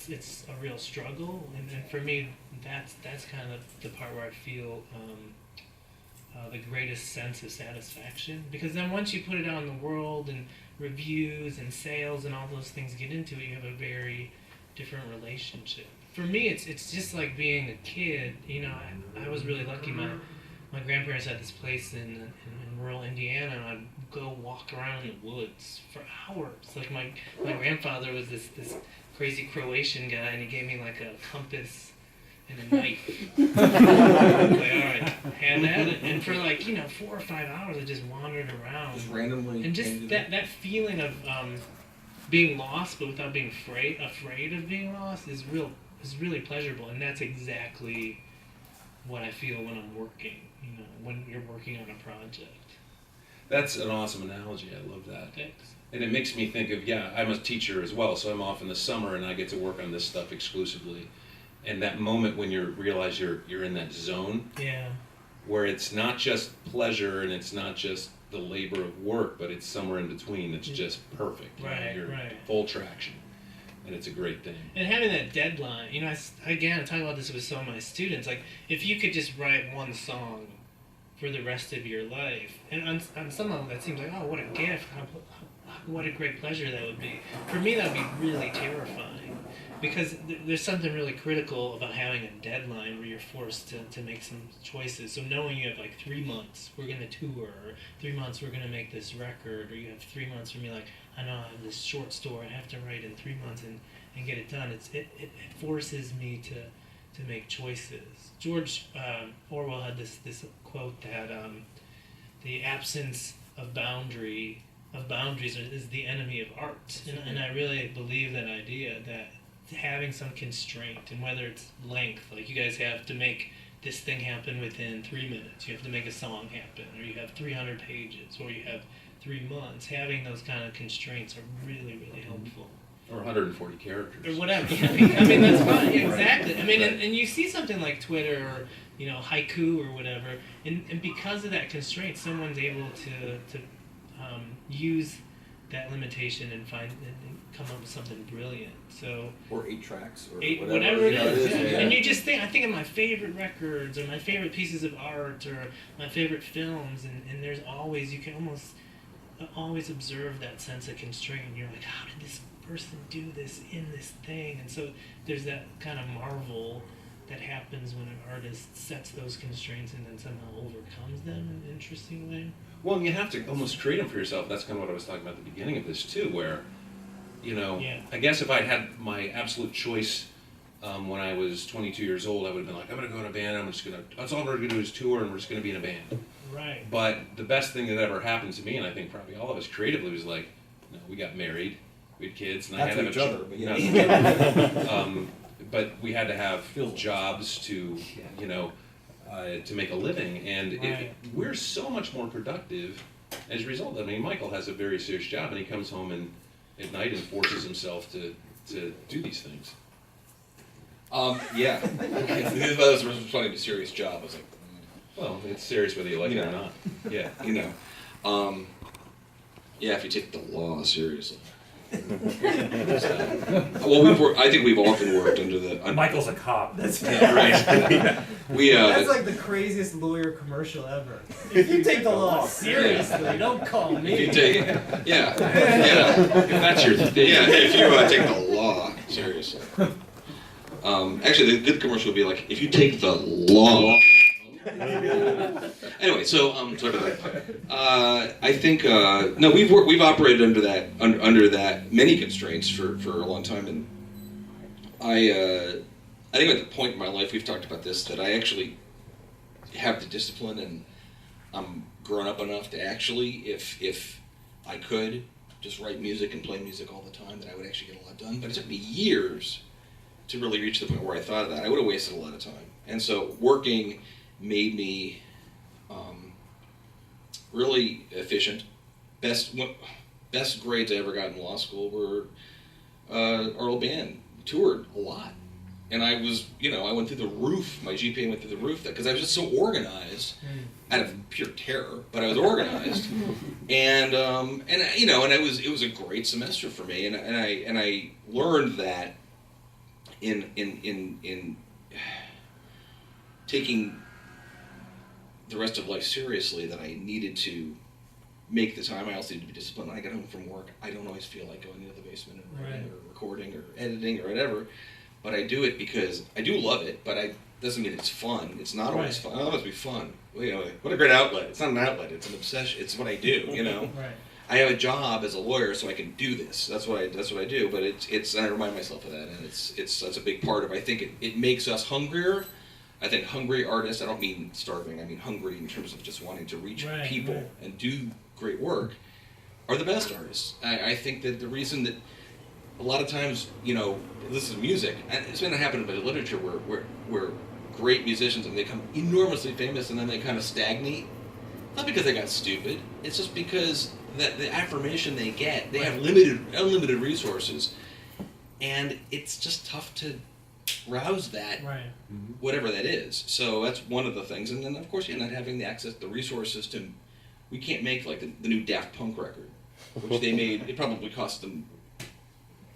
it's a real struggle, and for me, that's kind of the part where I feel the greatest sense of satisfaction, because then once you put it out in the world and reviews and sales and all those things get into it, you have a very different relationship. For me, it's just like being a kid. I was really lucky. My grandparents had this place in rural Indiana, and I'd go walk around in the woods for hours. Like my grandfather was this crazy Croatian guy, and he gave me like a compass and a knife. I was like, all right, have at it. And for 4 or 5 hours, I just wandered around. Just randomly. And just that feeling of being lost, but without being afraid of being lost, is really pleasurable. And that's exactly what I feel when I'm working. When you're working on a project. That's an awesome analogy. I love that. Thanks. And it makes me think of, I'm a teacher as well, so I'm off in the summer and I get to work on this stuff exclusively. And that moment when you realize you're in that zone, where it's not just pleasure and it's not just the labor of work, but it's somewhere in between that's just perfect. You're full traction. And it's a great thing. And having that deadline, I talk about this with some of my students, like, if you could just write one song for the rest of your life, and on some level that seems like, oh, what a gift, what a great pleasure that would be. For me, that would be really terrifying, because there's something really critical about having a deadline where you're forced to make some choices. So knowing you have 3 months, we're going to tour, or 3 months, we're going to make this record, or you have 3 months from me, I know I have this short story I have to write in 3 months and get it done. It forces me to make choices. George Orwell had this quote that the absence of boundaries is the enemy of art, and I really believe that idea, that having some constraint, and whether it's length, like you guys have to make this thing happen within 3 minutes, you have to make a song happen, or you have 300 pages, or you have 3 months. Having those kind of constraints are really, really helpful. Or 140 characters. Or whatever. I mean, that's fine. Yeah, exactly. I mean, and you see something like Twitter or haiku or whatever, and because of that constraint, someone's able to use that limitation and come up with something brilliant. So, or 8 tracks, or whatever it is. Yeah. And you just I think of my favorite records, or my favorite pieces of art, or my favorite films, and there's always, you can always observe that sense of constraint. You're like, how did this person do this in this thing? And so there's that kind of marvel that happens when an artist sets those constraints and then somehow overcomes them in an interesting way. Well, and you have to almost create them for yourself. That's kind of what I was talking about at the beginning of this too, where, I guess if I'd had my absolute choice when I was 22 years old, I would have been like, I'm going to go in a band, that's all we're going to do is tour, and we're just going to be in a band. Right. But the best thing that ever happened to me, and I think probably all of us creatively, was like, we got married, we had kids, and I had to have each other, but but we had to have jobs to, to make a living, and we're so much more productive as a result. I mean, Michael has a very serious job, and he comes home at night and forces himself to do these things. Yeah. That was responding to a serious job. I was like, well, it's serious whether you like it or not. Yeah. Yeah, if you take the law seriously. Well, I think we've often worked under the. Michael's a cop. That's right. That's like the craziest lawyer commercial ever. If you take the law seriously, don't call me. If you take, yeah. If that's your thing. Yeah, if you take the law seriously. Actually, the good commercial would be like, if you take the law. Anyway, so sorry about that. I think no, we've operated under that many constraints for a long time, and I think at the point in my life we've talked about this, that I actually have the discipline, and I'm grown up enough to actually, if I could just write music and play music all the time, that I would actually get a lot done. But it took me years to really reach the point where I thought of that. I would have wasted a lot of time, and so working made me really efficient. Best grades I ever got in law school were our old band toured a lot, and I was, I went through the roof. My GPA went through the roof because I was just so organized, out of pure terror, but I was organized, and it was a great semester for me, and I learned that in taking the rest of life seriously, that I needed to make the time. I also needed to be disciplined. When I get home from work, I don't always feel like going into the basement and writing or recording or editing or whatever, but I do it because I do love it, but doesn't mean it's fun. It's not always fun. It'll always be fun. What a great outlet. It's not an outlet. It's an obsession. It's what I do, Right. I have a job as a lawyer, so I can do this. That's what I do. But it's and I remind myself of that, and that's a big part of. I think it makes us hungrier. I think hungry artists. I don't mean starving. I mean hungry in terms of just wanting to reach people and do great work. Are the best artists. I think that the reason that a lot of times, this is music, and it's going to happen in literature where great musicians and they become enormously famous and then they kind of stagnate. Not because they got stupid. It's just because that the affirmation they get, they have unlimited resources, and it's just tough to rouse that, whatever that is. So that's one of the things. And then of course you're not having the access, the resources to. We can't make like the new Daft Punk record, which they made. It probably cost them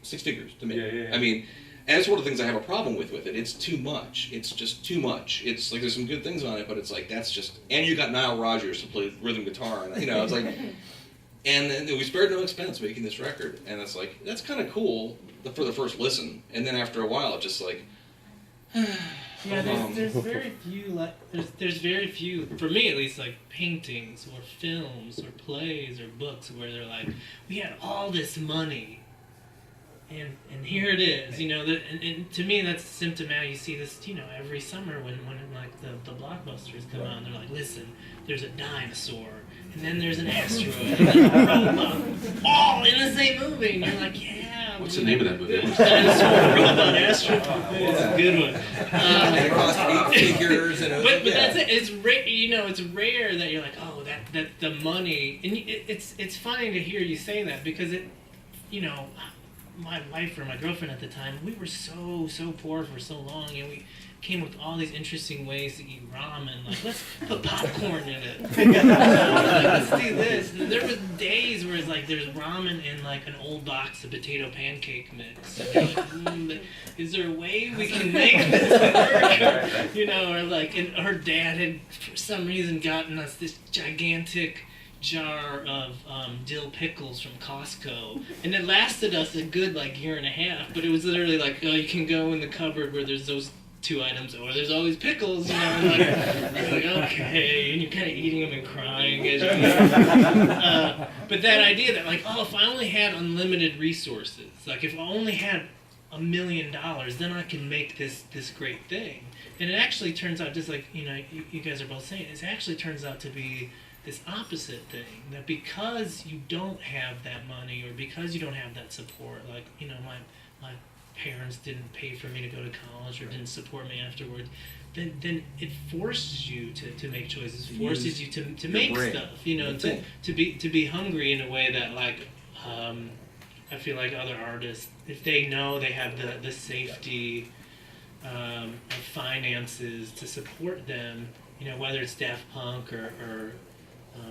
6 figures to make. Yeah. I mean, and that's one of the things I have a problem with it. It's too much. It's just too much. It's like there's some good things on it, but it's like that's just. And you got Nile Rodgers to play rhythm guitar, and it's like. And then we spared no expense making this record, and it's like that's kind of cool for the first listen, and then after a while, it's just like. Yeah, there's very few there's very few, for me at least, like paintings or films or plays or books where they're like, we had all this money, and here it is, and to me that's symptomatic. You see this, every summer when like the blockbusters come out, and they're like, listen, there's a dinosaur, and then there's an asteroid, and then a robot, all in the same movie, and you're like, yeah. What's the name of that movie? Dinosaur, robot, asteroid. It's a good one. And it cost 8 figures. And but that's it. It's rare. It's rare that you're like, oh, that the money, and it's funny to hear you say that because it, my wife or my girlfriend at the time, we were so poor for so long, and we came with all these interesting ways to eat ramen. Like, let's put popcorn in it. Let's do this. And there was days where it's like there's ramen in like an old box of potato pancake mix. And you're like, is there a way we can make this work? Or like, and her dad had for some reason gotten us this gigantic jar of dill pickles from Costco, and it lasted us a good like year and a half, but it was literally like, oh, you can go in the cupboard where there's those 2 items, or there's always pickles, and like okay, and you're kind of eating them and crying as you but that idea that like, oh, if I only had unlimited resources, like if I only had $1 million, then I can make this great thing. And it actually turns out, just like you guys are both saying, it actually turns out to be this opposite thing, that because you don't have that money or because you don't have that support, like my parents didn't pay for me to go to college or didn't support me afterwards, then it forces you to make choices, forces you to make stuff, to be hungry in a way that like I feel like other artists, if they know they have the safety of finances to support them, whether it's Daft Punk or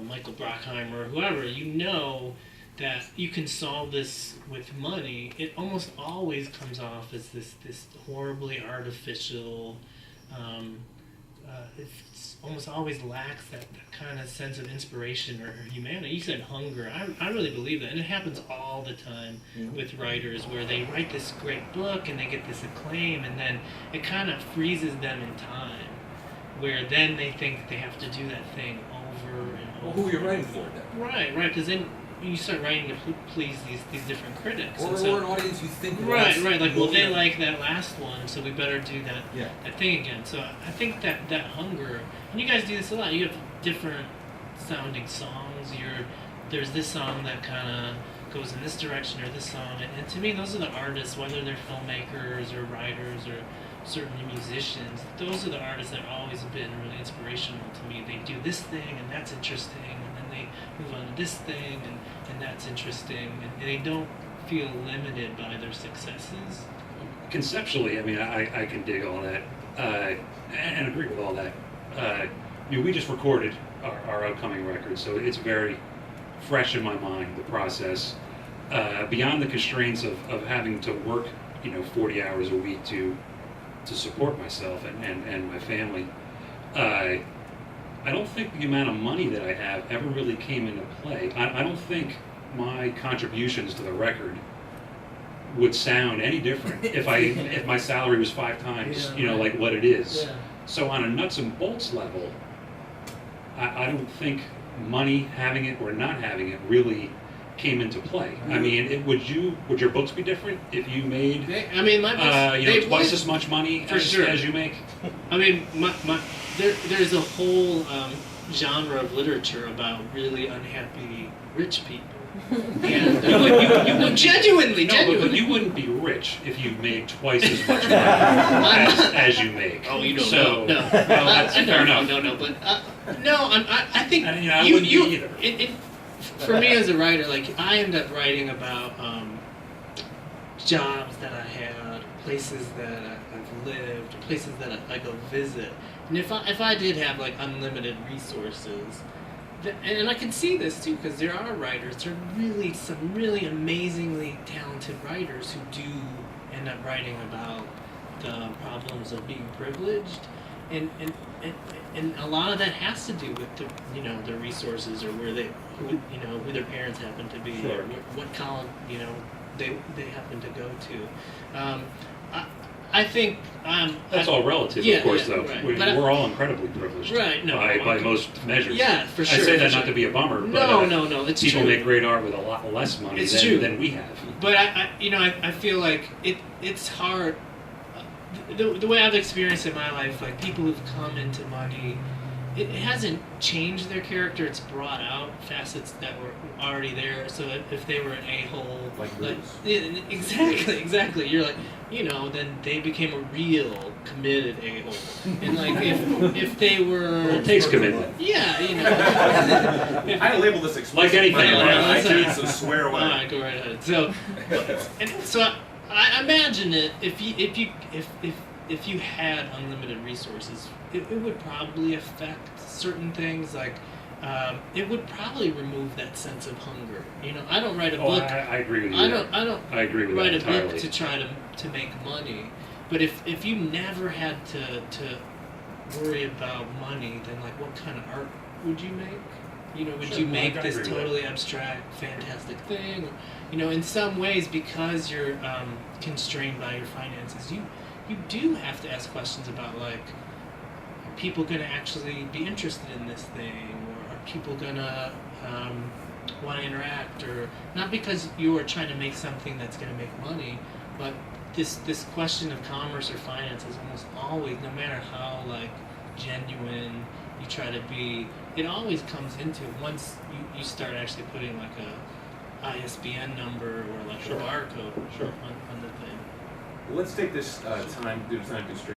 Michael Brockheimer or whoever, that you can solve this with money, it almost always comes off as this horribly artificial, it almost always lacks that kind of sense of inspiration or humanity. You said hunger. I really believe that, and it happens all the time with writers where they write this great book and they get this acclaim, and then it kind of freezes them in time, where then they think they have to do that thing over and over. Well, who are you writing for then? Right, because then you start writing to please these different critics. Or an audience you think right, like, well, they like that last one, so we better do that thing again. So I think that hunger, and you guys do this a lot, you have different sounding songs, there's this song that kind of goes in this direction, or this song, and to me those are the artists, whether they're filmmakers or writers or certainly musicians, those are the artists that have always been really inspirational to me. They do this thing and that's interesting, and then they move on to this thing and that's interesting, and they don't feel limited by their successes. Conceptually, I mean, I can dig all that and agree with all that. We just recorded our upcoming record, so it's very fresh in my mind, the process. Beyond the constraints of having to work 40 hours a week to support myself and my family. I don't think the amount of money that I have ever really came into play. I don't think my contributions to the record would sound any different if my salary was 5 times, like what it is. Yeah. So on a nuts and bolts level, I don't think money, having it or not having it, really came into play. I mean, would your books be different if you made My books, twice as much money as you make? I mean, there's a whole genre of literature about really unhappy rich people. And you would genuinely. But you wouldn't be rich if you made twice as much money as you make. Oh, you don't so, know. No, well, that's fair enough. No, but I think I wouldn't be either. For me as a writer, like I end up writing about jobs that I had, places that I've lived, places that I go visit, and if I did have like unlimited resources. And I can see this too, because there are writers, there are some really amazingly talented writers who do end up writing about the problems of being privileged, and a lot of that has to do with their resources or who their parents happen to be, sure. or what college they happen to go to. I think that's all relative, of course. Though right. we're all incredibly privileged, right? No, by most measures. Yeah, for sure. I say that for not sure. to be a bummer. No, but, it's people true. make great art with a lot less money than we have. But I feel like it's hard. The way I've experienced it in my life, like people who've come into money, it hasn't changed their character. It's brought out facets that were already there. So if they were an a-hole, exactly, you're like, then they became a real committed a-hole. And like if they were, It takes commitment. yeah, I label this like anything. I can't, so swear away. All right, go right ahead. So I imagine it if you had unlimited resources, it would probably affect certain things. Like it would probably remove that sense of hunger. I don't write a book. I agree with you. I don't I agree with write that a entirely. book to try to make money. But if you never had to worry about money, then like what kind of art would you make? Would Sure, you make I this agree with totally abstract, fantastic thing? In some ways, because you're constrained by your finances, you do have to ask questions about like, are people going to actually be interested in this thing, or are people going to want to interact, or not because you are trying to make something that's going to make money, but this question of commerce or finance is almost always, no matter how like genuine you try to be, it always comes into once you start actually putting like a ISBN number or like a barcode on the thing. Let's take this time constraint